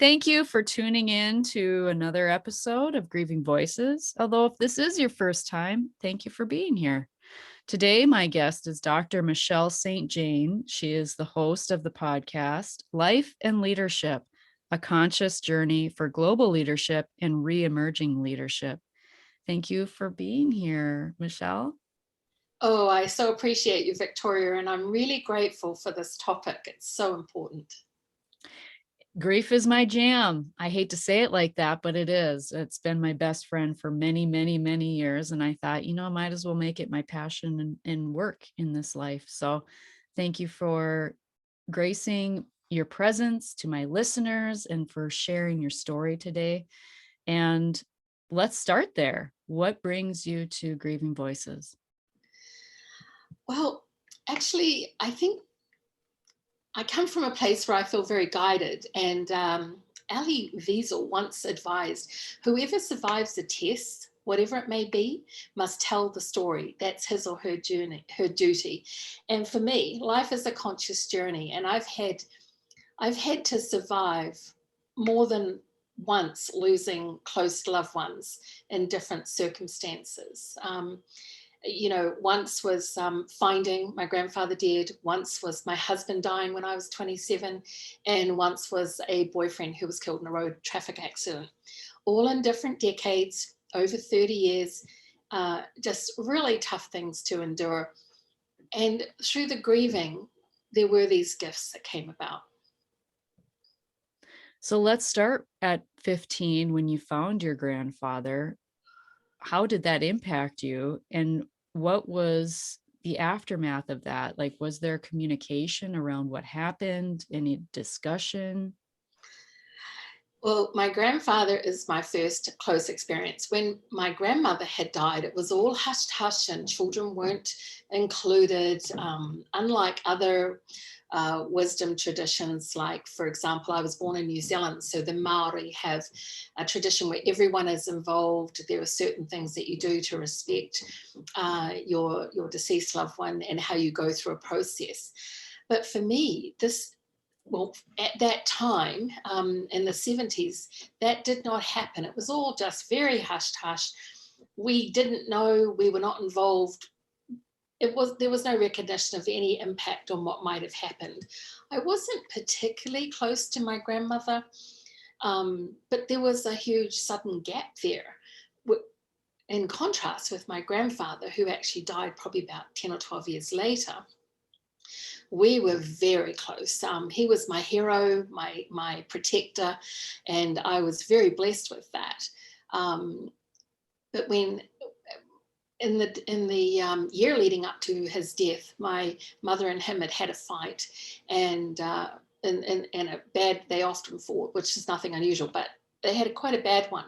Thank you for tuning in to another episode of Grieving Voices. Although, if this is your first time, thank you for being here. Today, my guest is Dr. Michelle St. Jane. She is the host of the podcast, Life and Leadership, a conscious journey for global leadership and re-emerging leadership. Thank you for being here, Michelle. Oh, I so appreciate you, Victoria, and I'm really grateful for this topic. It's so important. Grief is my jam. I hate to say it like that, but it is. It's been my best friend for many, many, many years. And I thought, I might as well make it my passion and work in this life. So thank you for gracing your presence to my listeners and for sharing your story today. And let's start there. What brings you to Grieving Voices? Well, actually, I think I come from a place where I feel very guided. And Ali Wiesel once advised, whoever survives the test, whatever it may be, must tell the story. That's his or her journey, her duty. And for me, life is a conscious journey. And I've had to survive more than once losing close loved ones in different circumstances. Once was finding my grandfather dead, once was my husband dying when I was 27, and once was a boyfriend who was killed in a road traffic accident. All in different decades, over 30 years, just really tough things to endure. And through the grieving, there were these gifts that came about. So let's start at 15 when you found your grandfather. How did that impact you? And what was the aftermath of that? Like, was there communication around what happened? Any discussion? Well, my grandfather is my first close experience. When my grandmother had died, it was all hush hush and children weren't included. Unlike other wisdom traditions, like, for example, I was born in New Zealand, so the Maori have a tradition where everyone is involved. There are certain things that you do to respect your deceased loved one and how you go through a process. But for me, at that time, in the 70s, that did not happen. It was all just very hush-hush. We didn't know, we were not involved. There was no recognition of any impact on what might have happened. I wasn't particularly close to my grandmother, but there was a huge sudden gap there. In contrast with my grandfather, who actually died probably about 10 or 12 years later, we were very close. He was my hero, my protector, and I was very blessed with that. But when in the year leading up to his death, my mother and him had a fight, and they often fought, which is nothing unusual, but they had quite a bad one.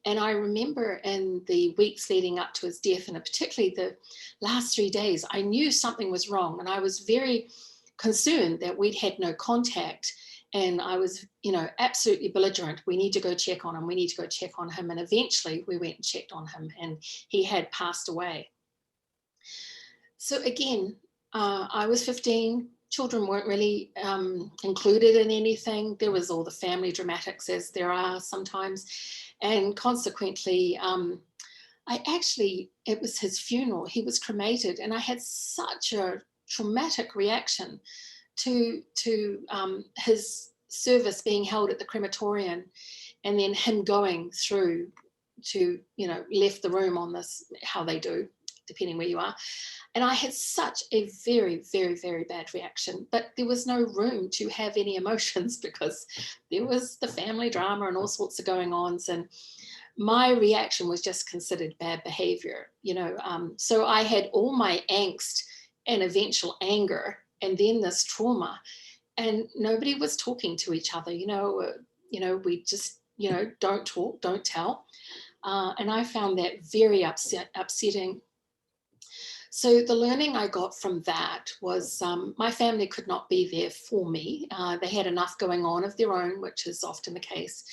And I remember in the weeks leading up to his death, and particularly the last 3 days, I knew something was wrong. And I was very concerned that we'd had no contact. And I was, absolutely belligerent. We need to go check on him. We need to go check on him. And eventually we went and checked on him, and he had passed away. So again, I was 15. Children weren't really included in anything. There was all the family dramatics, as there are sometimes. And consequently, it was his funeral. He was cremated, and I had such a traumatic reaction to his service being held at the crematorium, and then him going through to, left the room on this, how they do, depending where you are. And I had such a very, very, very bad reaction, but there was no room to have any emotions because there was the family drama and all sorts of going ons. And my reaction was just considered bad behavior, So I had all my angst and eventual anger and then this trauma, and nobody was talking to each other, we just, don't talk, don't tell. And I found that very upsetting. So the learning I got from that was my family could not be there for me. They had enough going on of their own, which is often the case.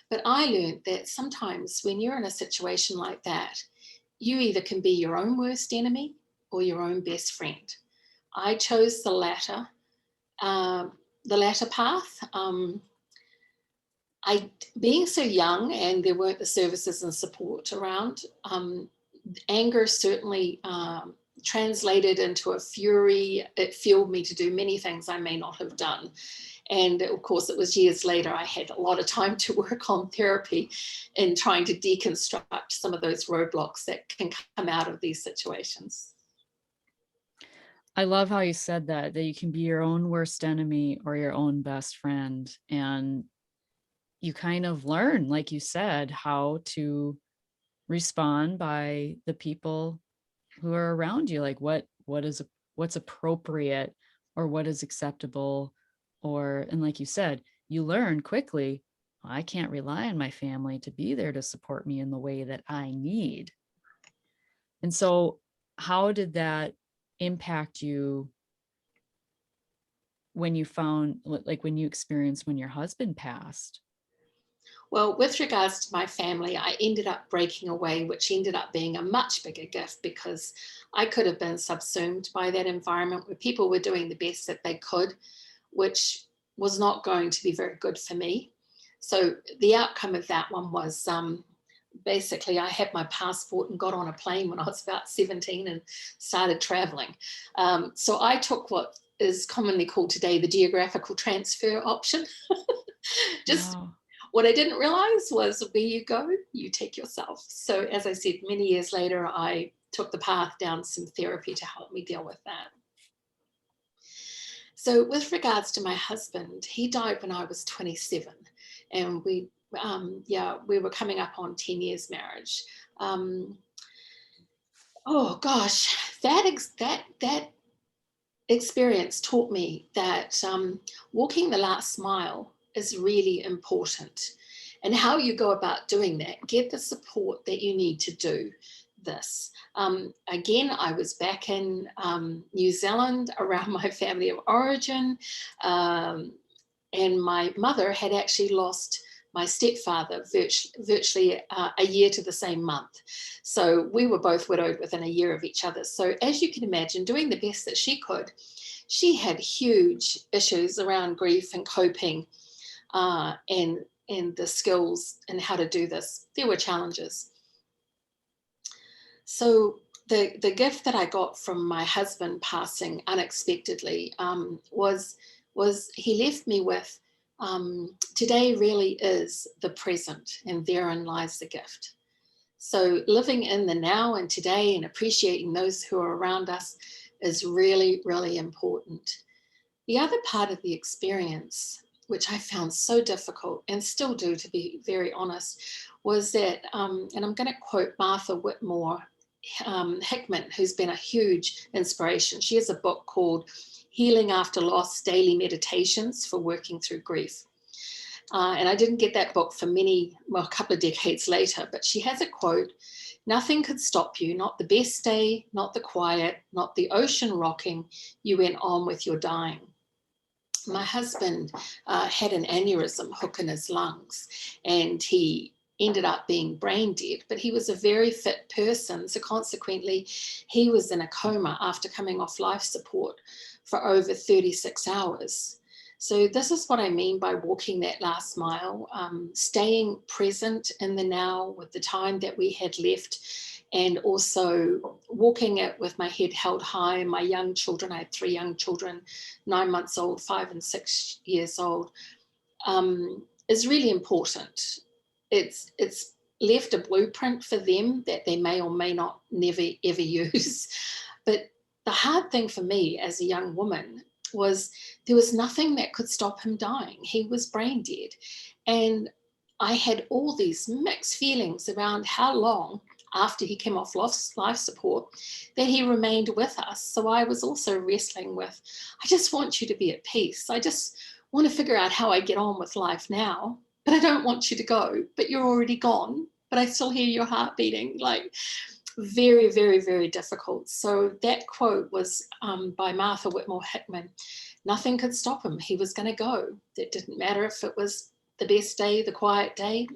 But I learned that sometimes when you're in a situation like that, you either can be your own worst enemy or your own best friend. I chose the latter path. I, being so young and there weren't the services and support around, anger certainly translated into a fury. It fueled me to do many things I may not have done. And of course, it was years later, I had a lot of time to work on therapy and trying to deconstruct some of those roadblocks that can come out of these situations. I love how you said that you can be your own worst enemy or your own best friend. And you kind of learn, like you said, how to respond by the people who are around you. Like what's appropriate or what is acceptable. Or, and like you said, you learn quickly, I can't rely on my family to be there to support me in the way that I need. And so how did that impact you when you found, like when you experienced when your husband passed? Well, with regards to my family, I ended up breaking away, which ended up being a much bigger gift because I could have been subsumed by that environment where people were doing the best that they could, which was not going to be very good for me. So the outcome of that one was basically I had my passport and got on a plane when I was about 17 and started traveling. So I took what is commonly called today the geographical transfer option. Just Wow. what I didn't realize was where you go, you take yourself. So, as I said, many years later, I took the path down some therapy to help me deal with that. So, with regards to my husband, he died when I was 27, and we were coming up on 10 years marriage. Um, oh gosh, that experience taught me that walking the last mile is really important. And how you go about doing that, get the support that you need to do this. Again, I was back in New Zealand around my family of origin. Um, and my mother had actually lost my stepfather virtually a year to the same month. So we were both widowed within a year of each other. So as you can imagine, doing the best that she could, she had huge issues around grief and coping, and the skills and how to do this. There were challenges. So the gift that I got from my husband passing unexpectedly was he left me with today really is the present, and therein lies the gift. So living in the now and today and appreciating those who are around us is really, really important. The other part of the experience, which I found so difficult and still do, to be very honest, was that, and I'm going to quote Martha Whitmore Hickman, who's been a huge inspiration. She has a book called Healing After Loss Daily Meditations for Working Through Grief. And I didn't get that book for a couple of decades later, but she has a quote: nothing could stop you, not the best day, not the quiet, not the ocean rocking. You went on with your dying. My husband had an aneurysm hook in his lungs, and he ended up being brain dead, but he was a very fit person. So consequently, he was in a coma after coming off life support for over 36 hours. So this is what I mean by walking that last mile, staying present in the now with the time that we had left, and also walking it with my head held high. My young children, I had 3 young children, 9 months old, 5 and 6 years old, is really important. It's left a blueprint for them that they may or may not never ever use. But the hard thing for me as a young woman was there was nothing that could stop him dying. He was brain dead. And I had all these mixed feelings around how long after he came off life support that he remained with us. So I was also wrestling with, I just want you to be at peace. I just want to figure out how I get on with life now, but I don't want you to go, but you're already gone, but I still hear your heart beating. Like, very, very, very difficult. So that quote was by Martha Whitmore Hickman. Nothing could stop him. He was going to go. It didn't matter if it was the best day, the quiet day,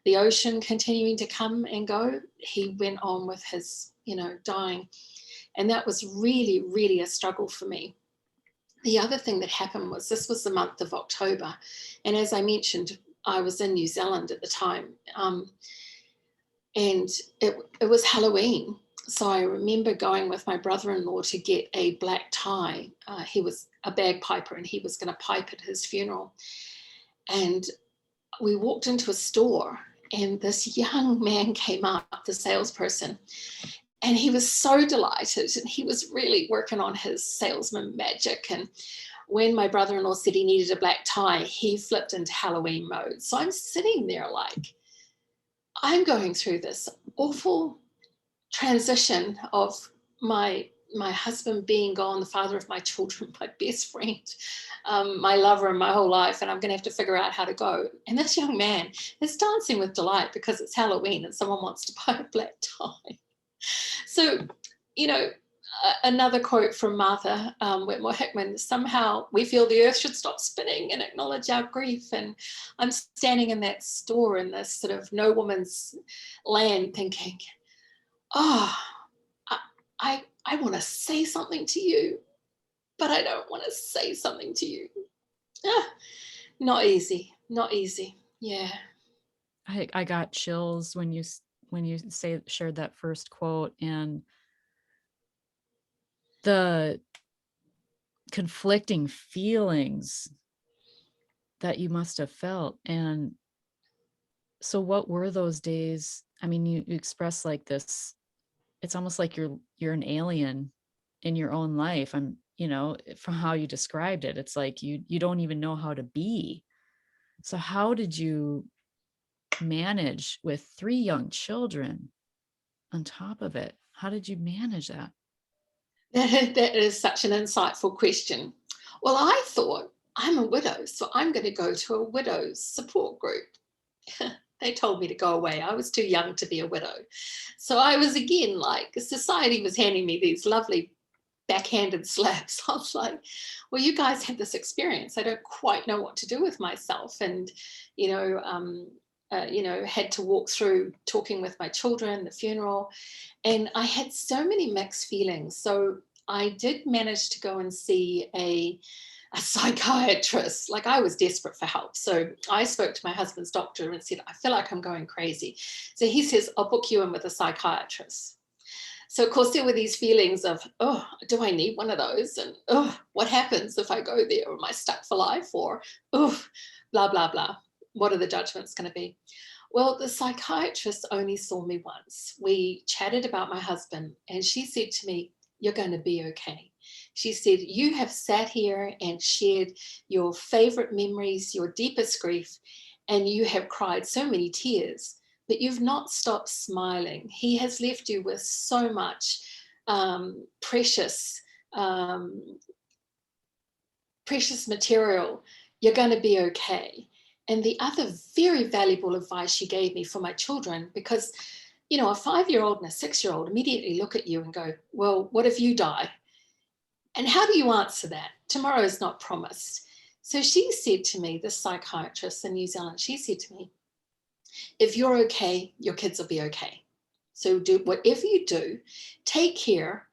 the ocean continuing to come and go. He went on with his, dying. And that was really, really a struggle for me. The other thing that happened was this was the month of October. And as I mentioned, I was in New Zealand at the time, and it was Halloween. So I remember going with my brother-in-law to get a black tie. He was a bagpiper and he was going to pipe at his funeral. And we walked into a store and this young man came up, the salesperson, and he was so delighted and he was really working on his salesman magic. And when my brother-in-law said he needed a black tie, he flipped into Halloween mode. So I'm sitting there like, I'm going through this awful transition of my husband being gone, the father of my children, my best friend, my lover in my whole life, and I'm going to have to figure out how to go. And this young man is dancing with delight because it's Halloween and someone wants to buy a black tie. So, you know, another quote from Martha Whitmore Hickman, somehow we feel the earth should stop spinning and acknowledge our grief. And I'm standing in that store in this sort of no woman's land thinking, oh, I want to say something to you, but I don't want to say something to you. Ah, not easy, not easy. Yeah. I got chills when you shared that first quote, and the conflicting feelings that you must have felt. And so what were those days? I mean, you express like this, it's almost like you're an alien in your own life. I'm, from how you described it, it's like you don't even know how to be. So how did you manage with 3 young children on top of it? How did you manage that? That is such an insightful question. Well, I thought I'm a widow, so I'm going to go to a widow's support group. They told me to go away. I was too young to be a widow. So I was again like, society was handing me these lovely backhanded slaps. I was like, well, you guys had this experience. I don't quite know what to do with myself. And, had to walk through talking with my children, the funeral, and I had so many mixed feelings. So I did manage to go and see a psychiatrist. Like, I was desperate for help. So I spoke to my husband's doctor and said, I feel like I'm going crazy. So he says, I'll book you in with a psychiatrist. So of course there were these feelings of, oh, do I need one of those? And oh, what happens if I go there? Am I stuck for life? Or oh, blah, blah, blah. What are the judgments going to be? Well, the psychiatrist only saw me once. We chatted about my husband and she said to me, you're going to be okay. She said, you have sat here and shared your favorite memories, your deepest grief, and you have cried so many tears, but you've not stopped smiling. He has left you with so much precious, precious material. You're going to be okay. And the other very valuable advice she gave me for my children, because, a 5-year-old and a 6-year-old immediately look at you and go, well, what if you die? And how do you answer that? Tomorrow is not promised. So she said to me, this psychiatrist in New Zealand, she said to me, if you're okay, your kids will be okay. So do whatever you do, take care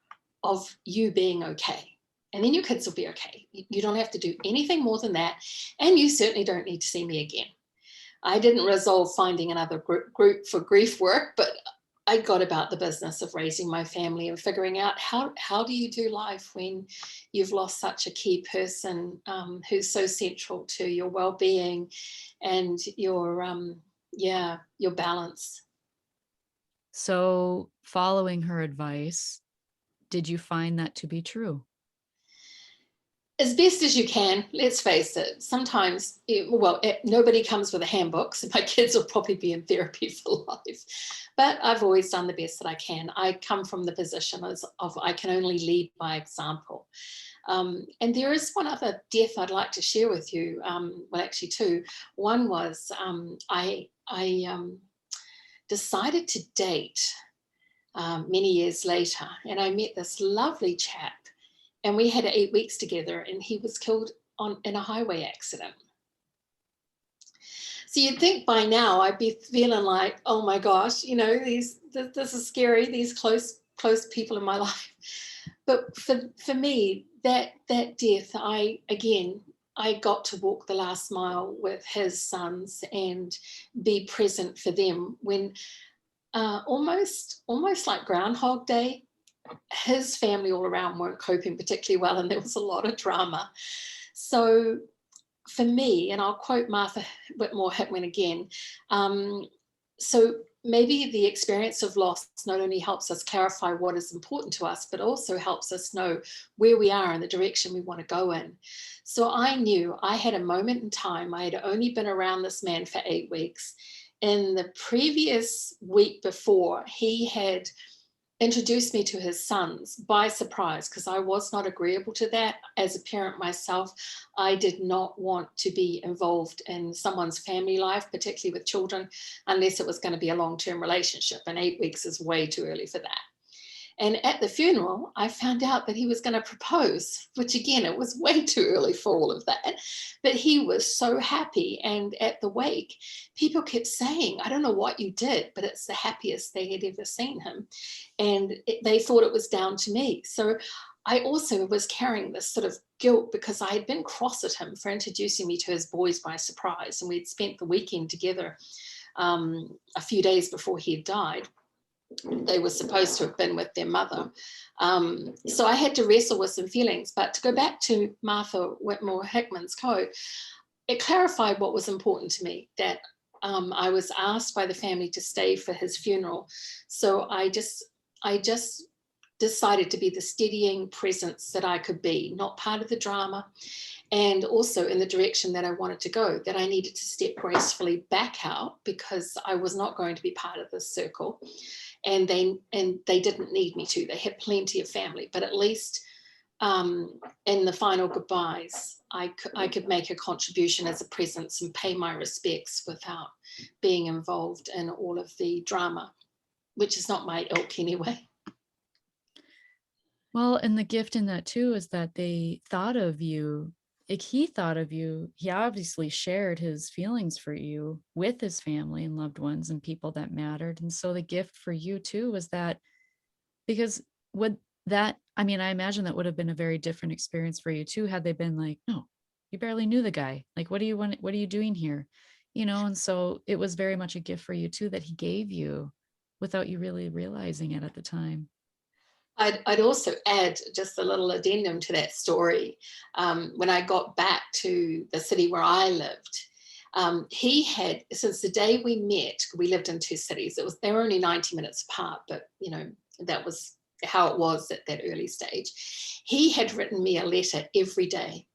of you being okay. And then your kids will be okay. You don't have to do anything more than that. And you certainly don't need to see me again. I didn't resolve finding another group for grief work, but I got about the business of raising my family and figuring out how do you do life when you've lost such a key person who's so central to your well-being and your balance. So following her advice, did you find that to be true? As best as you can, let's face it. Sometimes, nobody comes with a handbook, so my kids will probably be in therapy for life. But I've always done the best that I can. I come from the position of I can only lead by example. And there is one other death I'd like to share with you. Well, actually two. One was I decided to date many years later, and I met this lovely chap. And we had 8 weeks together, and he was killed in a highway accident. So you'd think by now I'd be feeling like, oh my gosh, this is scary, these close people in my life. But for me, that death, I got to walk the last mile with his sons and be present for them when almost like Groundhog Day, his family all around weren't coping particularly well, and there was a lot of drama. So for me, and I'll quote Martha Whitmore Hickman again, um, so maybe the experience of loss not only helps us clarify what is important to us, but also helps us know where we are and the direction we want to go in. So I knew I had a moment in time. I had only been around this man for 8 weeks. In the previous week before, he had introduced me to his sons by surprise, because I was not agreeable to that. As a parent myself, I did not want to be involved in someone's family life, particularly with children, unless it was going to be a long-term relationship, and 8 weeks is way too early for that. And at the funeral, I found out that he was going to propose, which again, it was way too early for all of that. But he was so happy. And at the wake, people kept saying, I don't know what you did, but it's the happiest they had ever seen him. And they thought it was down to me. So I also was carrying this sort of guilt because I had been cross at him for introducing me to his boys by surprise. And we'd spent the weekend together a few days before he had died. They were supposed to have been with their mother. So I had to wrestle with some feelings. But to go back to Martha Whitmore Hickman's quote, it clarified what was important to me, that I was asked by the family to stay for his funeral. So I just decided to be the steadying presence that I could be, not part of the drama, and also in the direction that I wanted to go, that I needed to step gracefully back out because I was not going to be part of this circle. And they didn't need me to. They had plenty of family, but at least in the final goodbyes, I could make a contribution as a presence and pay my respects without being involved in all of the drama, which is not my ilk anyway. Well, and the gift in that too is that they thought of you. Like he thought of you. He obviously shared his feelings for you with his family and loved ones and people that mattered. And so the gift for you too was that, because would that, I mean, I imagine that would have been a very different experience for you too, had they been like, no, you barely knew the guy. Like, what do you want? What are you doing here? And so it was very much a gift for you too that he gave you without you really realizing it at the time. I'd also add just a little addendum to that story. When I got back to the city where I lived, he had, since the day we met, we lived in two cities. They were only 90 minutes apart, but that was how it was at that early stage. He had written me a letter every day.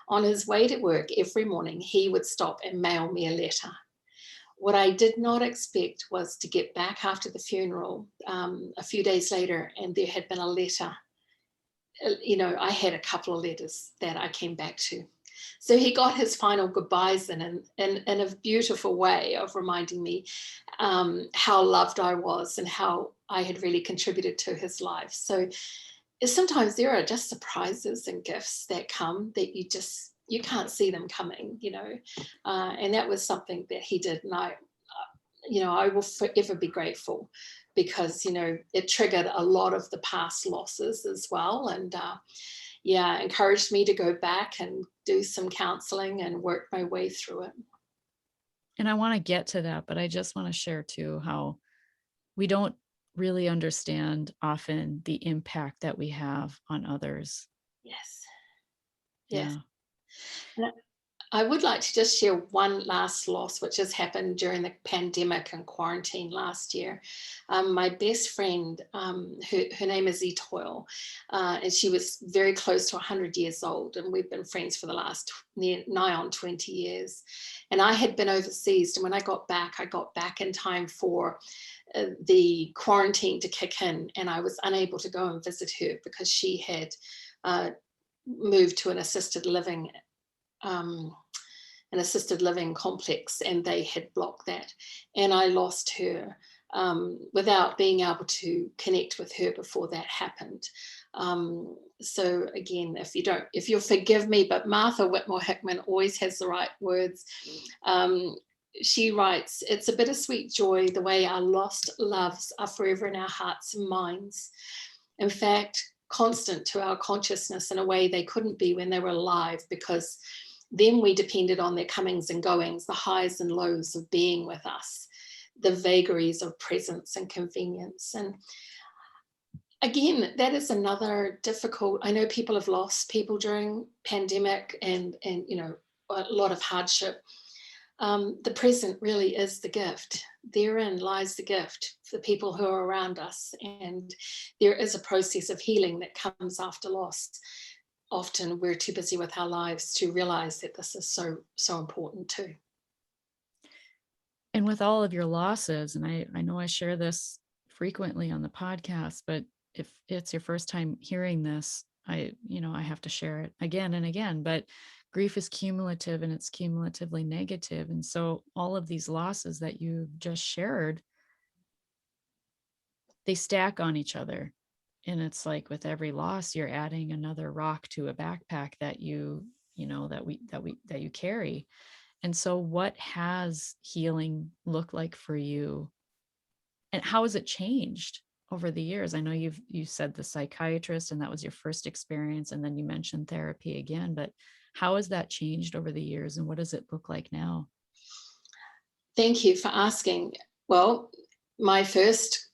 On his way to work every morning, he would stop and mail me a letter. What I did not expect was to get back after the funeral a few days later, and there had been a letter. I had a couple of letters that I came back to. So he got his final goodbyes in a beautiful way of reminding me how loved I was and how I had really contributed to his life. So sometimes there are just surprises and gifts that come that you can't see them coming, and that was something that he did. And I will forever be grateful because, it triggered a lot of the past losses as well. And encouraged me to go back and do some counseling and work my way through it. And I want to get to that, but I just want to share too how we don't really understand often the impact that we have on others. Yes. Yes. Yeah. And I would like to just share one last loss, which has happened during the pandemic and quarantine last year. My best friend, her name is Etoile, and she was very close to 100 years old, and we've been friends for the last nigh on 20 years. And I had been overseas, and when I got back in time for the quarantine to kick in, and I was unable to go and visit her because she had moved to an assisted living complex, and they had blocked that. And I lost her without being able to connect with her before that happened. So again, if you'll forgive me, but Martha Whitmore Hickman always has the right words. She writes, "It's a bittersweet joy the way our lost loves are forever in our hearts and minds. In fact, constant to our consciousness in a way they couldn't be when they were alive, because Then we depended on their comings and goings, the highs and lows of being with us, the vagaries of presence and convenience. And again, that is another difficult. I know people have lost people during pandemic and you know, a lot of hardship. The present really is the gift. Therein lies the gift for the people who are around us. And there is a process of healing that comes after loss. Often we're too busy with our lives to realize that this is so important too. And with all of your losses, and I know I share this frequently on the podcast, but if it's your first time hearing this, I have to share it again and again. But grief is cumulative and it's cumulatively negative. And so all of these losses that you just shared, they stack on each other. And it's like with every loss, you're adding another rock to a backpack that that you carry. And so what has healing looked like for you? And how has it changed over the years? I know you said the psychiatrist and that was your first experience, and then you mentioned therapy again, but how has that changed over the years and what does it look like now? Thank you for asking. Well, my first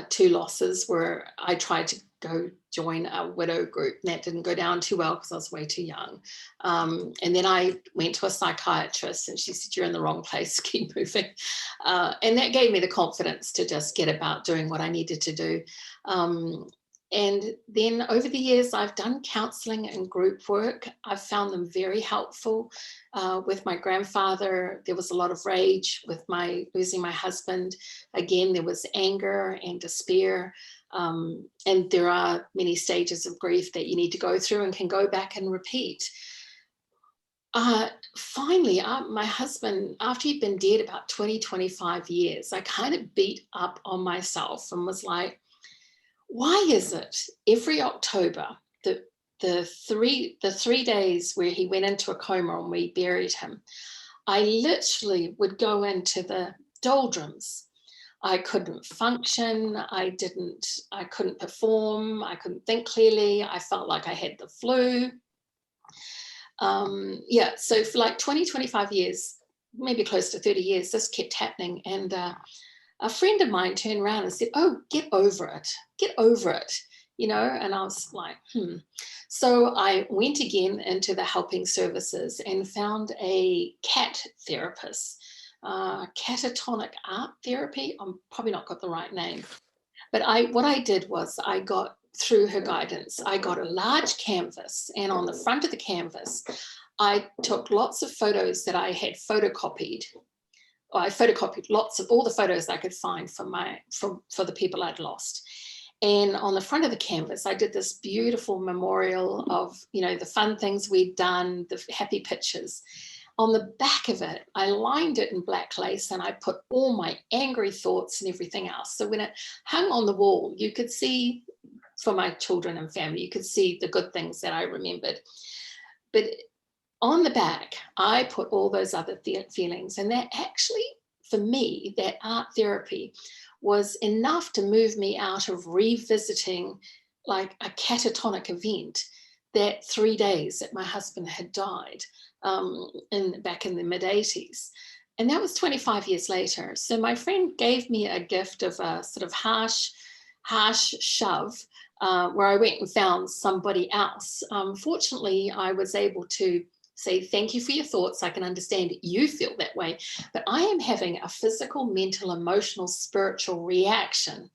two losses were I tried to go join a widow group, and that didn't go down too well because I was way too young. And then I went to a psychiatrist, and she said, "You're in the wrong place. Keep moving." And that gave me the confidence to just get about doing what I needed to do. Um, and then over the years, I've done counseling and group work. I've found them very helpful. With my grandfather, there was a lot of rage with my losing my husband. Again, there was anger and despair. And there are many stages of grief that you need to go through and can go back and repeat. Finally, my husband, after he'd been dead about 20, 25 years, I kind of beat up on myself and was like, why is it every October, the three days where he went into a coma and we buried him, I literally would go into the doldrums. I couldn't function. I couldn't perform. I couldn't think clearly. I felt like I had the flu. Yeah, so for like 20, 25 years, maybe close to 30 years, this kept happening. And a friend of mine turned around and said, "Oh, get over it. Get over it." You know, and I was like, So I went again into the helping services and found a cat therapist, catatonic art therapy. I'm probably not got the right name, but what I did was I got through her guidance. I got a large canvas, and on the front of the canvas, I took lots of photos that I had photocopied. I photocopied lots of all the photos I could find for the people I'd lost. And on the front of the canvas, I did this beautiful memorial of, the fun things we'd done, the happy pictures. On the back of it, I lined it in black lace and I put all my angry thoughts and everything else. So when it hung on the wall, you could see, for my children and family, you could see the good things that I remembered. But on the back, I put all those other feelings. And that actually, for me, that art therapy was enough to move me out of revisiting like a catatonic event, that 3 days that my husband had died back in the mid-80s. And that was 25 years later. So my friend gave me a gift of a sort of harsh shove, where I went and found somebody else. Fortunately, I was able to say, "Thank you for your thoughts. I can understand you feel that way, but I am having a physical, mental, emotional, spiritual reaction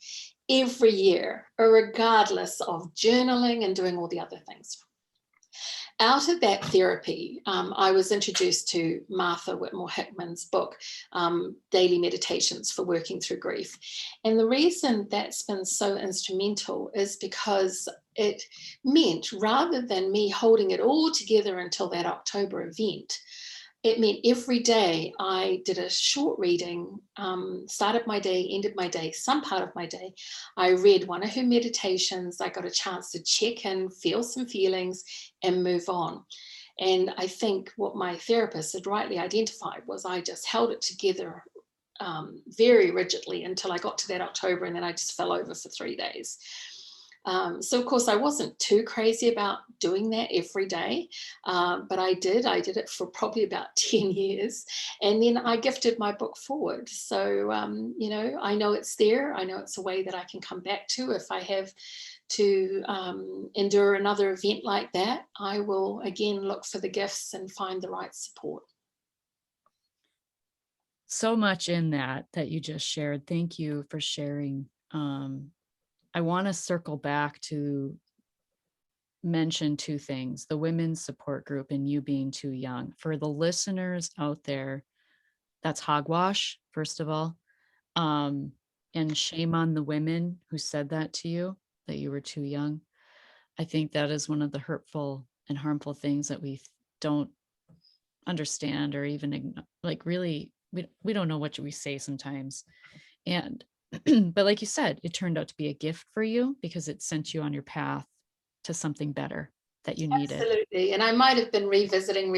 every year, regardless of journaling and doing all the other things." Out of that therapy, I was introduced to Martha Whitmore Hickman's book, Daily Meditations for Working Through Grief. And the reason that's been so instrumental is because it meant, rather than me holding it all together until that October event, it meant every day I did a short reading, started my day, ended my day, some part of my day. I read one of her meditations. I got a chance to check in, feel some feelings, and move on. And I think what my therapist had rightly identified was I just held it together very rigidly until I got to that October, and then I just fell over for 3 days. So of course I wasn't too crazy about doing that every day, but I did. I did it for probably about 10 years, and then I gifted my book forward. So I know it's there. I know it's a way that I can come back to if I have to endure another event like that. I will again look for the gifts and find the right support. So much in that you just shared. Thank you for sharing. I want to circle back to mention two things: the women's support group and you being too young. For the listeners out there, that's hogwash, first of all. Um, and shame on the women who said that to you, that you were too young. I think that is one of the hurtful and harmful things that we don't understand, or even like really, we don't know what we say sometimes. And but like you said, it turned out to be a gift for you because it sent you on your path to something better that you needed. Absolutely. And I might have been revisiting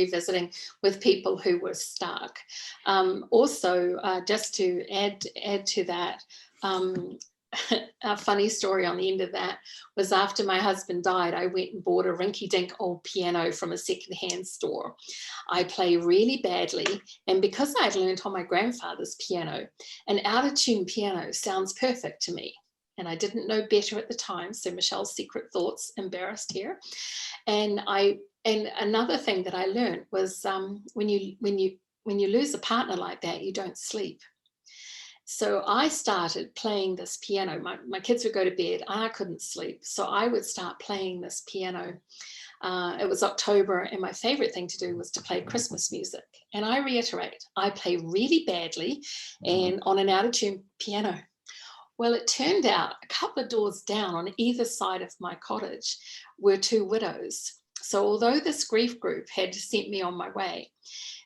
with people who were stuck. Also, just to add to that, a funny story on the end of that was after my husband died, I went and bought a rinky dink old piano from a secondhand store. I play really badly. And because I'd learned on my grandfather's piano, an out of tune piano sounds perfect to me. And I didn't know better at the time. So Michelle's secret thoughts, embarrassed here. And another thing that I learned was when you lose a partner like that, you don't sleep. So I started playing this piano. My kids would go to bed. I couldn't sleep. So I would start playing this piano. It was October, and my favorite thing to do was to play Christmas music. And I reiterate, I play really badly and on an out of tune piano. Well, it turned out a couple of doors down on either side of my cottage were two widows. So although this grief group had sent me on my way,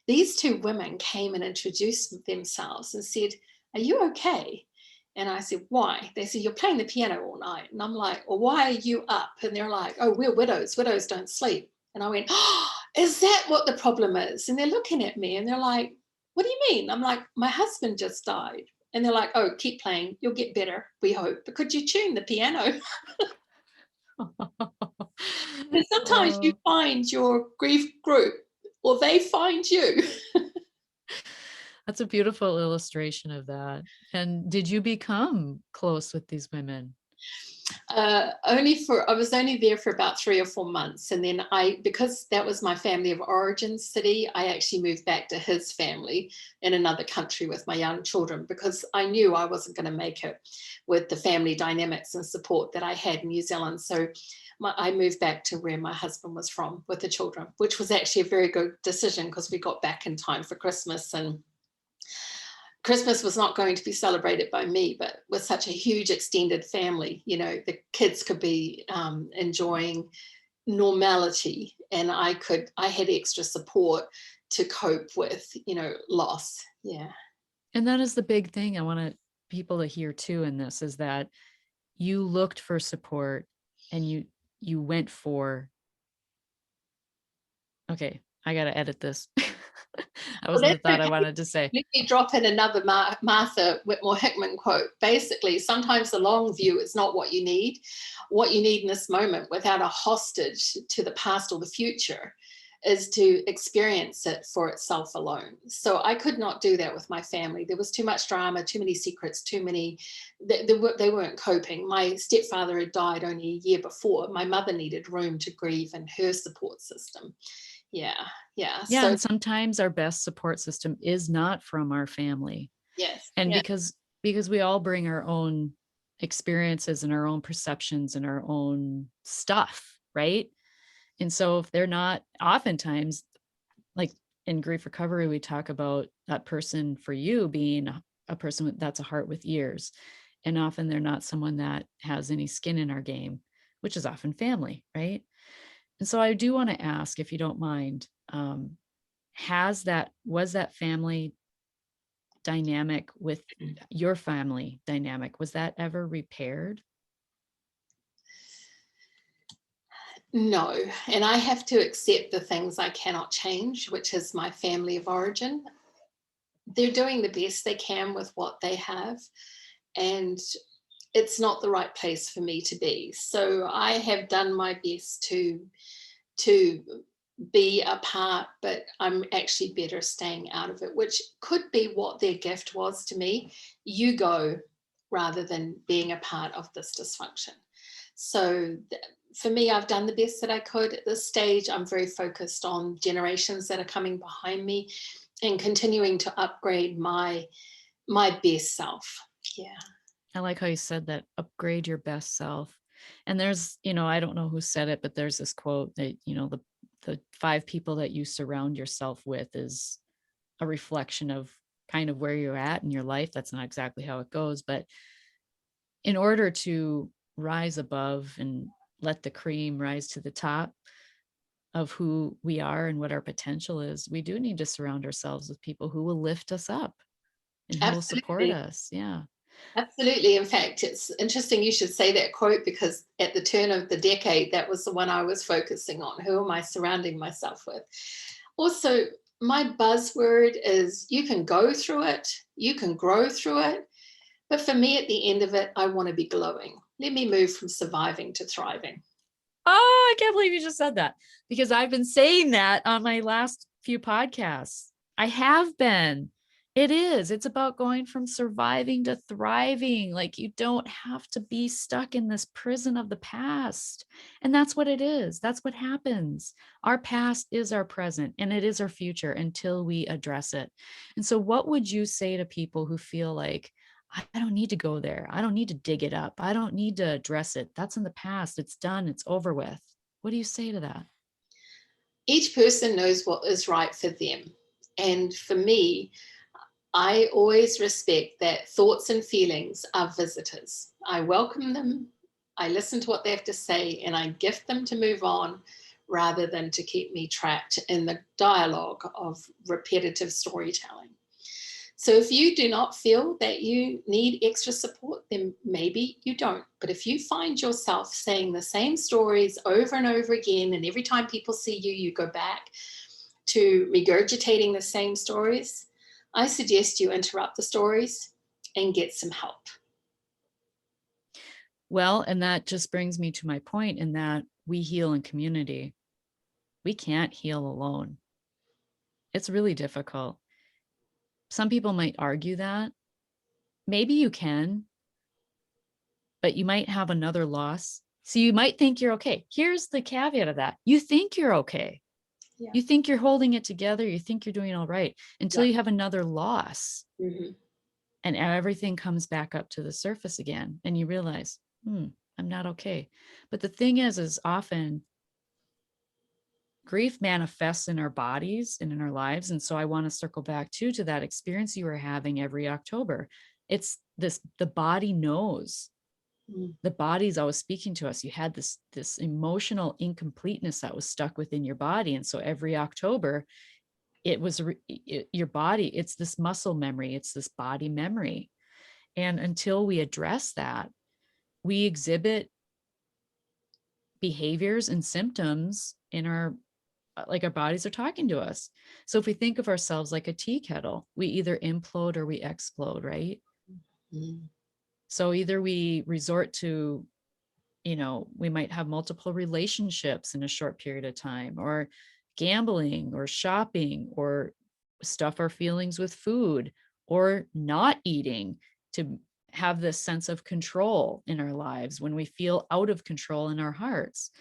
these two women came and introduced themselves and said, "Are you okay?" And I said, "Why?" They said, "You're playing the piano all night." And I'm like, "Well, why are you up?" And they're like, "Oh, we're widows. Widows don't sleep." And I went, "Oh, is that what the problem is?" And they're looking at me and they're like, "What do you mean?" I'm like, "My husband just died." And they're like, "Oh, keep playing. You'll get better, we hope." But could you tune the piano? And sometimes you Oh, find your grief group or they find you. that's a beautiful illustration of that. And did you become close with these women? I was only there for about 3 or 4 months, and then because that was my family of origin city, I actually moved back to his family in another country with my young children because I knew I wasn't going to make it with the family dynamics and support that I had in New Zealand. So I moved back to where my husband was from with the children, which was actually a very good decision because we got back in time for Christmas. And Christmas was not going to be celebrated by me, but with such a huge extended family, the kids could be enjoying normality, and I had extra support to cope with, loss. Yeah. And that is the big thing I want people to hear too in this, is that you looked for support and you went for, okay, I got to edit this. That Well, wasn't the that's thought I okay. wanted to say. Let me drop in another Martha Whitmore Hickman quote. Basically, sometimes the long view is not what you need. What you need in this moment, without a hostage to the past or the future, is to experience it for itself alone. So I could not do that with my family. There was too much drama, too many secrets, they weren't coping. My stepfather had died only a year before. My mother needed room to grieve and her support system. Yeah, yeah. Yeah, So and sometimes our best support system is not from our family. yes, And yeah. because we all bring our own experiences and our own perceptions and our own stuff, right? And so if they're not, oftentimes, like in grief recovery, we talk about that person for you being a person that's a heart with ears. And often they're not someone that has any skin in our game, which is often family, right? And so I do want to ask, if you don't mind, was that family dynamic with your family dynamic, was that ever repaired? No, and I have to accept the things I cannot change, which is my family of origin. They're doing the best they can with what they have. And it's not the right place for me to be. So I have done my best to be a part, but I'm actually better staying out of it, which could be what their gift was to me. You go, rather than being a part of this dysfunction. So for me, I've done the best that I could at this stage. I'm very focused on generations that are coming behind me and continuing to upgrade my best self. Yeah. I like how you said that, upgrade your best self. And there's, I don't know who said it, but there's this quote that, the 5 people that you surround yourself with is a reflection of kind of where you're at in your life. That's not exactly how it goes, but in order to rise above and let the cream rise to the top of who we are and what our potential is, we do need to surround ourselves with people who will lift us up and who will support Absolutely. us. Yeah. Absolutely. In fact, it's interesting you should say that quote, because at the turn of the decade, that was the one I was focusing on. Who am I surrounding myself with? Also, my buzzword is you can go through it, you can grow through it. But for me, at the end of it, I want to be glowing. Let me move from surviving to thriving. Oh, I can't believe you just said that, because I've been saying that on my last few podcasts. I have been. It is. It's about going from surviving to thriving. Like, you don't have to be stuck in this prison of the past. And that's what it is. That's what happens. Our past is our present and it is our future until we address it. And so, what would you say to people who feel like, I don't need to go there. I don't need to dig it up. I don't need to address it. That's in the past. It's done. It's over with. What do you say to that? Each person knows what is right for them. And for me, I always respect that thoughts and feelings are visitors. I welcome them, I listen to what they have to say, and I gift them to move on rather than to keep me trapped in the dialogue of repetitive storytelling. So if you do not feel that you need extra support, then maybe you don't. But if you find yourself saying the same stories over and over again, and every time people see you, you go back to regurgitating the same stories, I suggest you interrupt the stories and get some help. Well, and that just brings me to my point in that we heal in community. We can't heal alone. It's really difficult. Some people might argue that. Maybe you can, but you might have another loss. So you might think you're okay. Here's the caveat of that. You think you're okay. Yeah. You think you're holding it together. You think you're doing all right until Yeah. you have another loss. Mm-hmm. And everything comes back up to the surface again. And you realize, I'm not okay. But the thing is often grief manifests in our bodies and in our lives. And so I want to circle back to that experience you were having every October. It's this, the body knows. The body's always speaking to us. You had this emotional incompleteness that was stuck within your body. And so every October, it was your body, it's this muscle memory, it's this body memory. And until we address that, we exhibit behaviors and symptoms in our, like, our bodies are talking to us. So if we think of ourselves like a tea kettle, we either implode or we explode, right? Mm-hmm. So either we resort to, we might have multiple relationships in a short period of time, or gambling or shopping, or stuff our feelings with food, or not eating to have this sense of control in our lives when we feel out of control in our hearts.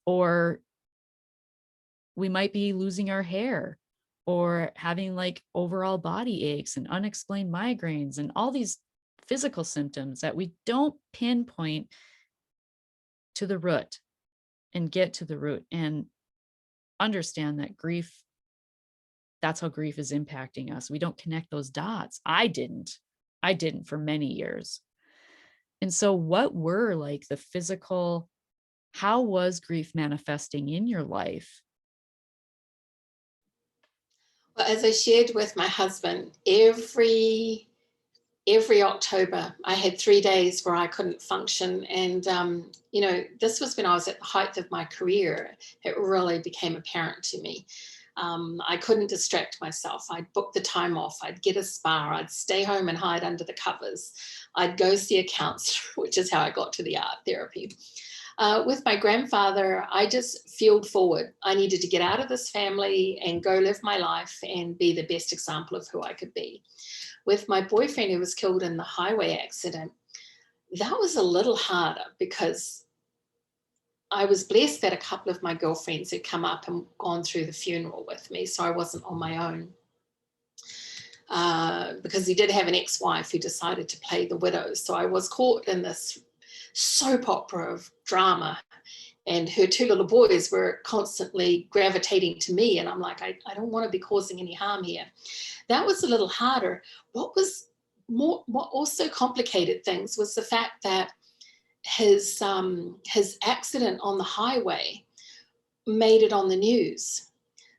Or we might be losing our hair, or having like overall body aches and unexplained migraines and all these physical symptoms that we don't pinpoint to the root and get to the root and understand that grief, that's how grief is impacting us. We don't connect those dots. I didn't for many years. And so what were like the physical, how was grief manifesting in your life? Well, as I shared with my husband, every October, I had 3 days where I couldn't function. And, this was when I was at the height of my career. It really became apparent to me. I couldn't distract myself. I'd book the time off. I'd get a spa. I'd stay home and hide under the covers. I'd go see a counselor, which is how I got to the art therapy. With my grandfather, I just fueled forward. I needed to get out of this family and go live my life and be the best example of who I could be. With my boyfriend who was killed in the highway accident, that was a little harder because I was blessed that a couple of my girlfriends had come up and gone through the funeral with me, so I wasn't on my own. Because he did have an ex-wife who decided to play the widow. So I was caught in this soap opera of drama, and her two little boys were constantly gravitating to me. And I'm like, I don't want to be causing any harm here. That was a little harder. What also complicated things was the fact that his accident on the highway made it on the news.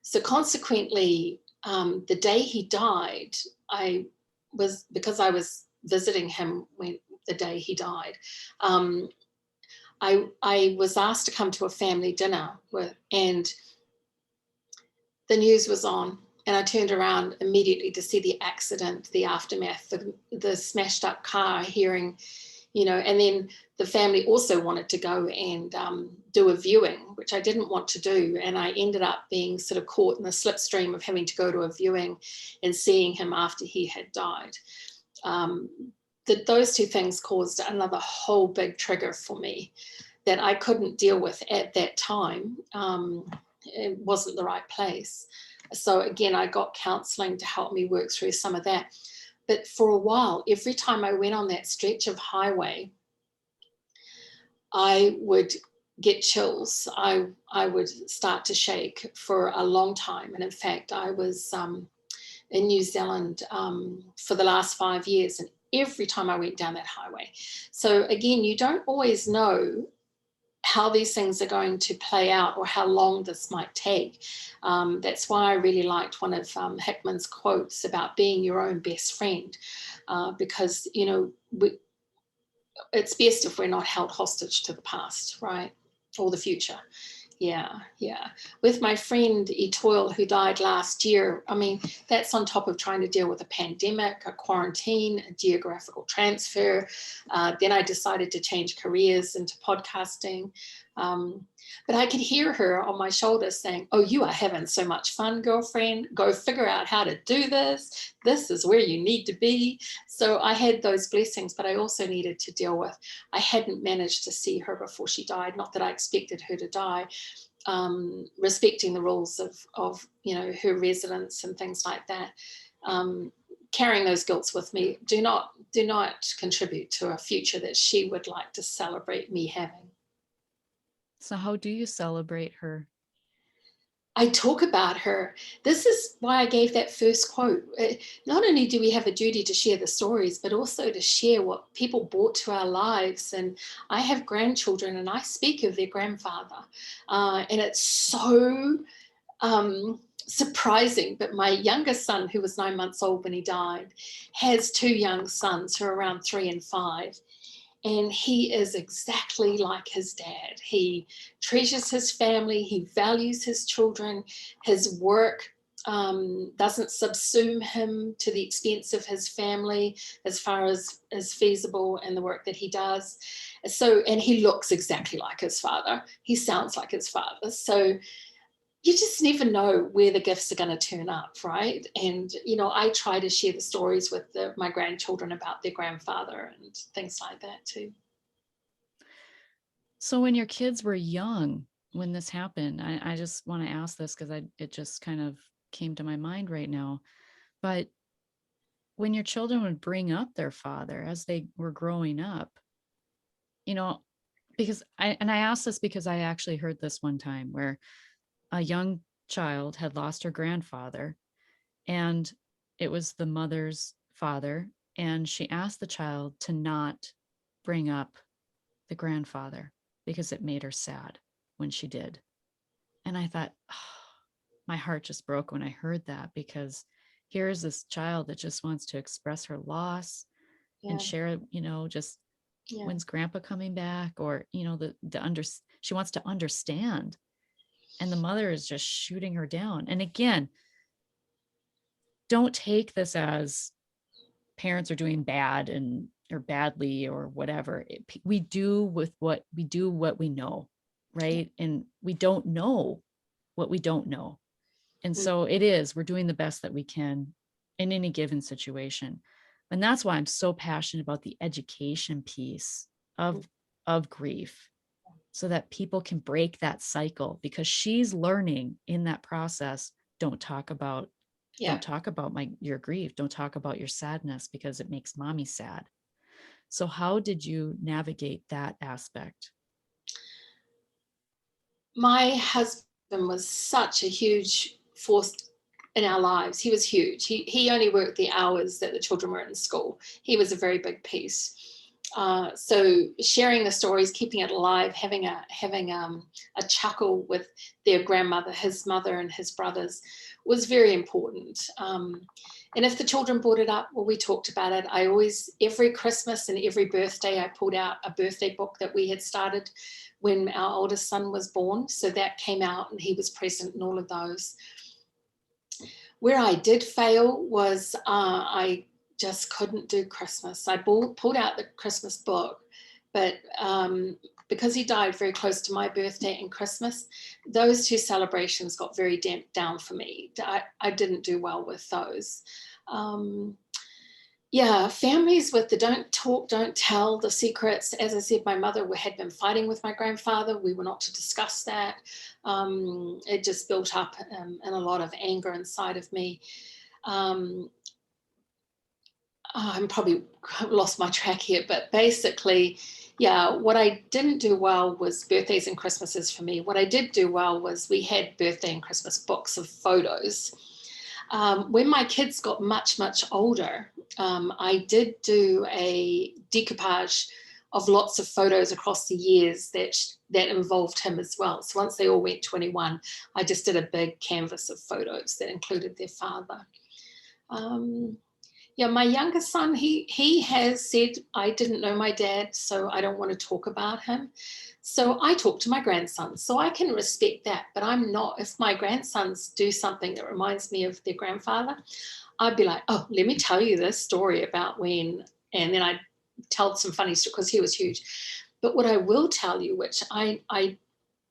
So consequently, the day he died, because I was visiting him the day he died, I was asked to come to a family dinner and the news was on, and I turned around immediately to see the accident, the aftermath, the smashed up car, hearing, and then the family also wanted to go and do a viewing, which I didn't want to do. And I ended up being sort of caught in the slipstream of having to go to a viewing and seeing him after he had died. Those two things caused another whole big trigger for me that I couldn't deal with at that time. It wasn't the right place. So again, I got counseling to help me work through some of that. But for a while, every time I went on that stretch of highway, I would get chills. I would start to shake for a long time. And in fact, I was in New Zealand for the last 5 years, and every time I went down that highway. So again, you don't always know how these things are going to play out or how long this might take. That's why I really liked one of Hickman's quotes about being your own best friend, because, it's best if we're not held hostage to the past, right? Or the future. Yeah, yeah. With my friend Etoile, who died last year, I mean, that's on top of trying to deal with a pandemic, a quarantine, a geographical transfer. Then I decided to change careers into podcasting. But I could hear her on my shoulder saying, "Oh, you are having so much fun, girlfriend. Go figure out how to do this. This is where you need to be." So I had those blessings, but I also needed to deal with, I hadn't managed to see her before she died. Not that I expected her to die. Respecting the rules of her residence and things like that. Carrying those guilts with me do not contribute to a future that she would like to celebrate me having. So how do you celebrate her? I talk about her. This is why I gave that first quote. Not only do we have a duty to share the stories, but also to share what people brought to our lives. And I have grandchildren, and I speak of their grandfather. And it's so surprising. But my youngest son, who was 9 months old when he died, has two young sons who are around 3 and 5. And he is exactly like his dad. He treasures his family. He values his children. His work doesn't subsume him to the expense of his family as far as is feasible in the work that he does. So, and he looks exactly like his father. He sounds like his father. So you just never know where the gifts are going to turn up, right? And, I try to share the stories with my grandchildren about their grandfather and things like that too. So when your kids were young, when this happened, I just want to ask this because it just kind of came to my mind right now. But when your children would bring up their father as they were growing up, you know, because I asked this because I actually heard this one time where a young child had lost her grandfather, and it was the mother's father, and she asked the child to not bring up the grandfather because it made her sad when she did. And I thought, oh, my heart just broke when I heard that, because here's this child that just wants to express her loss and Yeah, share, just yeah. when's grandpa coming back, or, she wants to understand. and the mother is just shooting her down. And again, don't take this as parents are doing bad and or badly or whatever. We do with what we do, what we know, right? And we don't know what we don't know. And Mm, so it is, we're doing the best that we can in any given situation. And that's why I'm so passionate about the education piece mm, of grief, so that people can break that cycle, because she's learning in that process. Don't talk about yeah. don't talk about your grief. Don't talk about your sadness because it makes mommy sad. So how did you navigate that aspect? My husband was such a huge force in our lives. He was huge. He only worked the hours that the children were in school. He was a very big piece. So sharing the stories, keeping it alive, having a chuckle with their grandmother, his mother, and his brothers was very important. And if the children brought it up, well, we talked about it. I always, every Christmas and every birthday, I pulled out a birthday book that we had started when our oldest son was born. So that came out and he was present in all of those. Where I did fail was I just couldn't do Christmas. I pulled out the Christmas book, but because he died very close to my birthday and Christmas, those two celebrations got very damped down for me. I didn't do well with those. Um, yeah, families with the don't talk, don't tell, the secrets. As I said, my mother had been fighting with my grandfather. We were not to discuss that. It just built up and a lot of anger inside of me. Um, I'm probably lost my track here, but basically, yeah, what I didn't do well was birthdays and Christmases for me. What I did do well was we had birthday and Christmas books of photos. When my kids got much, much older, I did do a decoupage of lots of photos across the years that involved him as well. So once they all went 21, I just did a big canvas of photos that included their father. Um, yeah, my youngest son, he has said, I didn't know my dad, so I don't want to talk about him. So I talk to my grandsons, so I can respect that. But I'm not, if my grandsons do something that reminds me of their grandfather, I'd be like, oh, let me tell you this story about when, and then I'd tell some funny stories because he was huge. But what I will tell you, which I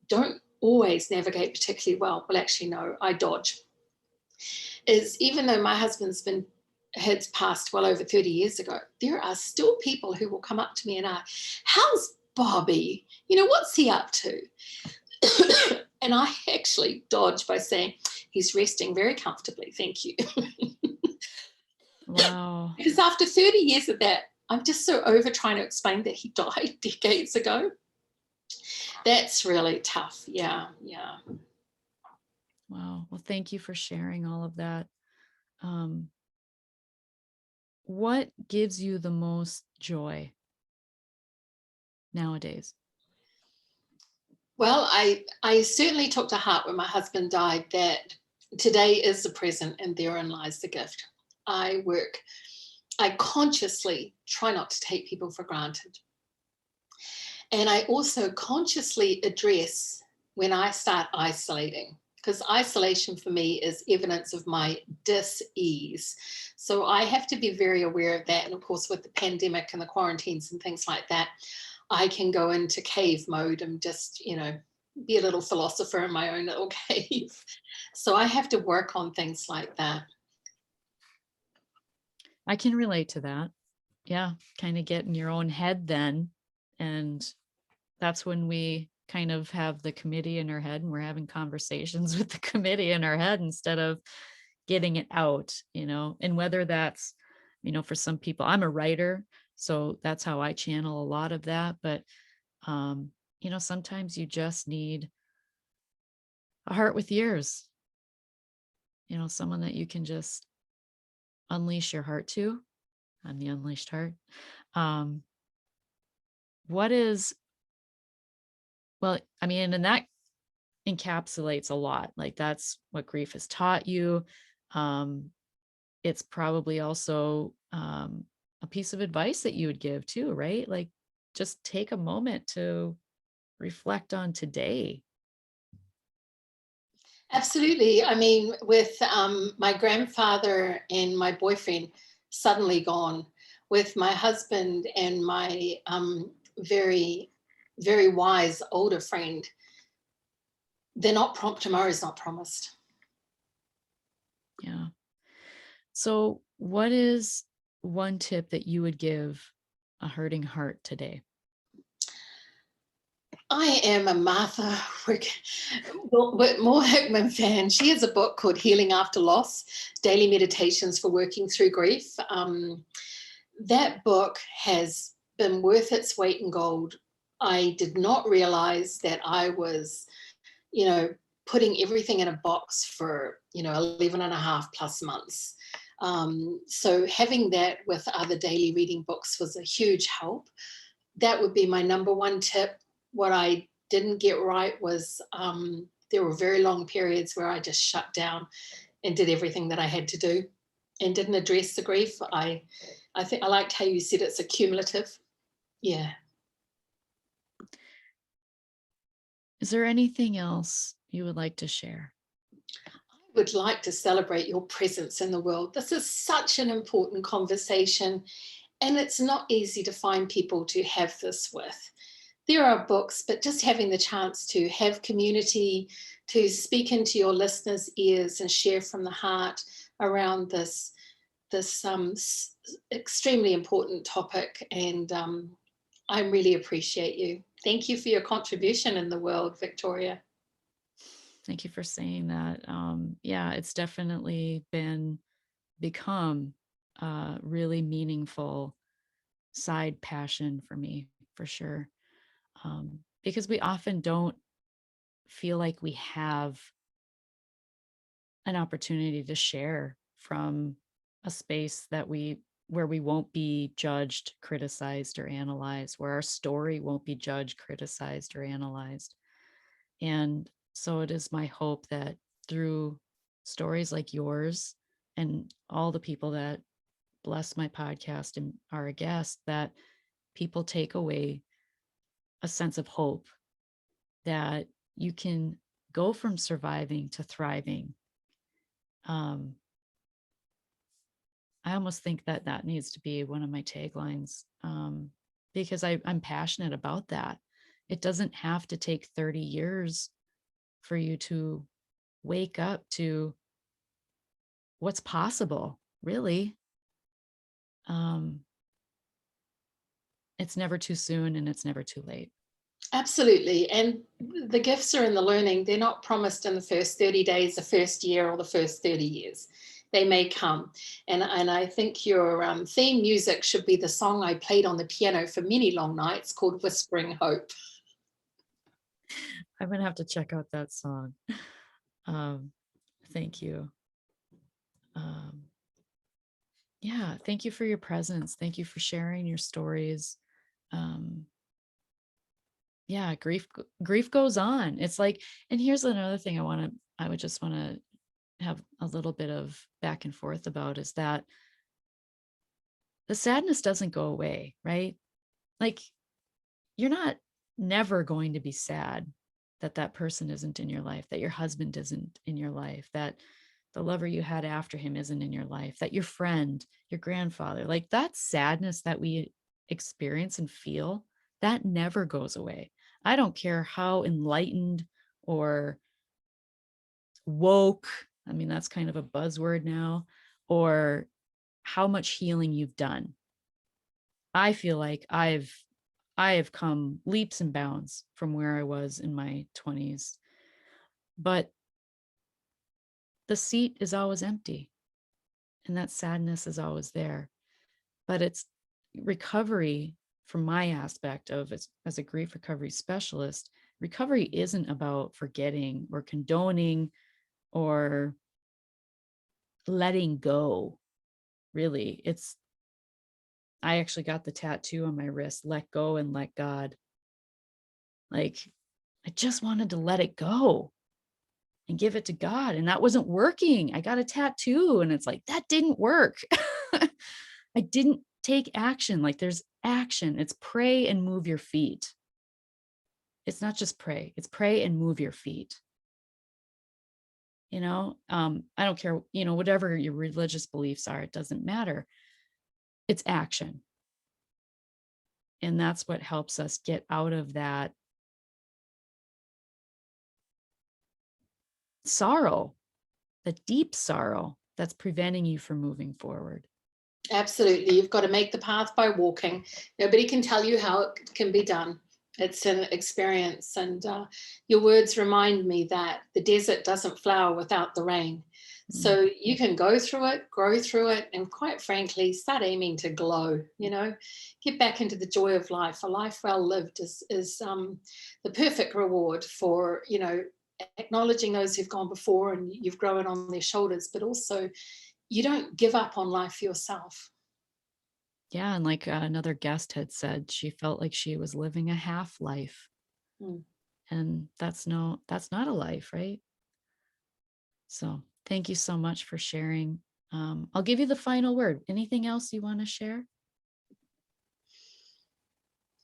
don't always navigate particularly well, well, actually, no, I dodge, is even though my husband's been had passed well over 30 years ago, there are still people who will come up to me and ask, how's Bobby? You know, what's he up to? And I actually dodge by saying, he's resting very comfortably, thank you. Wow. Because after 30 years of that, I'm just so over trying to explain that he died decades ago. That's really tough. Yeah, yeah. Wow. Well, thank you for sharing all of that. Um, what gives you the most joy nowadays? Well, I certainly took to heart when my husband died that today is the present and therein lies the gift. I work, I consciously try not to take people for granted. And I also consciously address when I start isolating, because isolation for me is evidence of my dis-ease. So I have to be very aware of that. And of course, with the pandemic and the quarantines and things like that, I can go into cave mode and just, you know, be a little philosopher in my own little cave. So I have to work on things like that. I can relate to that. Yeah, kind of get in your own head then. And that's when we kind of have the committee in our head and we're having conversations with the committee in our head instead of getting it out, and whether that's, for some people, I'm a writer, so that's how I channel a lot of that. But, sometimes you just need a heart with ears, someone that you can just unleash your heart to. I'm the unleashed heart. Um, what is, well, I mean, and that encapsulates a lot. Like that's what grief has taught you. Um, it's probably also a piece of advice that you would give too, right? Like just take a moment to reflect on today. Absolutely. I mean, with my grandfather and my boyfriend suddenly gone, with my husband and my very, very wise older friend, they're not tomorrow's not promised. Yeah. So, what is one tip that you would give a hurting heart today? I am a Martha Whitmore Hickman fan. She has a book called Healing After Loss, Daily Meditations for Working Through Grief. That book has been worth its weight in gold. I did not realize that I was, you know, putting everything in a box for, 11 and a half plus months. So having that with other daily reading books was a huge help. That would be my number one tip. What I didn't get right was there were very long periods where I just shut down and did everything that I had to do and didn't address the grief. I think I liked how you said it's a cumulative. Yeah. Is there anything else you would like to share? I would like to celebrate your presence in the world. This is such an important conversation, and it's not easy to find people to have this with. There are books, but just having the chance to have community, to speak into your listeners' ears and share from the heart around this extremely important topic. And I really appreciate you. Thank you for your contribution in the world, Victoria. Thank you for saying that. Yeah, it's definitely become a really meaningful side passion for me, for sure. Because we often don't feel like we have an opportunity to share from a space where we won't be judged, criticized, or analyzed, where our story won't be judged, criticized, or analyzed. And so it is my hope that through stories like yours and all the people that bless my podcast and are a guest, that people take away a sense of hope that you can go from surviving to thriving. Um, I almost think that that needs to be one of my taglines, because I'm passionate about that. It doesn't have to take 30 years for you to wake up to what's possible, really. Um, it's never too soon and it's never too late. Absolutely. And the gifts are in the learning. They're not promised in the first 30 days, the first year, or the first 30 years. They may come. And I think your theme music should be the song I played on the piano for many long nights called Whispering Hope. I'm gonna have to check out that song. Um, thank you. Um, yeah, thank you for your presence. Thank you for sharing your stories. Um, yeah, grief goes on. It's like, and here's another thing I would just want to have a little bit of back and forth about is that the sadness doesn't go away, right? Like you're not never going to be sad that that person isn't in your life, that your husband isn't in your life, that the lover you had after him isn't in your life, that your friend, your grandfather, like that sadness that we experience and feel, that never goes away. I don't care how enlightened or woke, I mean, that's kind of a buzzword now, or how much healing you've done. I feel like I have come leaps and bounds from where I was in my 20s, but the seat is always empty and that sadness is always there. But it's recovery from my aspect of as a grief recovery specialist. Recovery isn't about forgetting or condoning or letting go, really. I actually got the tattoo on my wrist, let go and let God. Like, I just wanted to let it go and give it to God. And that wasn't working. I got a tattoo and it's like, that didn't work. I didn't take action. Like there's action. It's pray and move your feet. It's not just pray, it's pray and move your feet. I don't care, whatever your religious beliefs are, it doesn't matter. It's action. And that's what helps us get out of that sorrow, the deep sorrow that's preventing you from moving forward. Absolutely. You've got to make the path by walking. Nobody can tell you how it can be done. It's an experience. And your words remind me that the desert doesn't flower without the rain. Mm. So you can go through it, grow through it, and quite frankly, start aiming to glow, get back into the joy of life. A life well lived is the perfect reward for, acknowledging those who've gone before and you've grown on their shoulders, but also you don't give up on life yourself. Yeah, and like another guest had said, she felt like she was living a half life, Mm. and that's not a life, right? So thank you so much for sharing. I'll give you the final word. Anything else you want to share?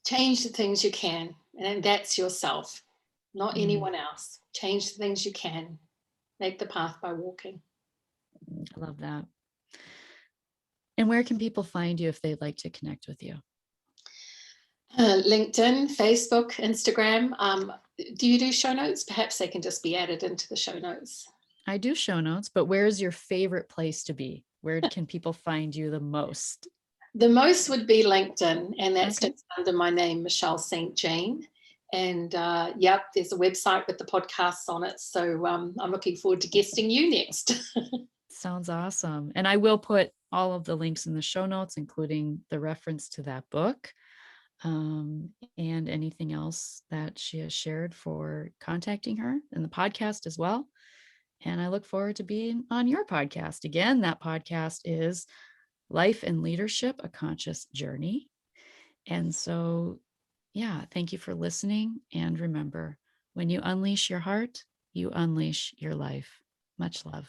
Change the things you can, and that's yourself, not Mm, anyone else. Change the things you can. Make the path by walking. I love that. And where can people find you if they'd like to connect with you? LinkedIn, Facebook, Instagram. Do you do show notes? Perhaps they can just be added into the show notes. I do show notes, but where's your favorite place to be? Where can people find you the most? The most would be LinkedIn, and that's Okay. just under my name, Michelle St. Jane. And yep, there's a website with the podcasts on it. So I'm looking forward to guesting you next. Sounds awesome. And I will put all of the links in the show notes, including the reference to that book, and anything else that she has shared for contacting her in the podcast as well. And I look forward to being on your podcast again. That podcast is Life and Leadership, a Conscious Journey. And so, yeah, thank you for listening. And remember, when you unleash your heart, you unleash your life. Much love.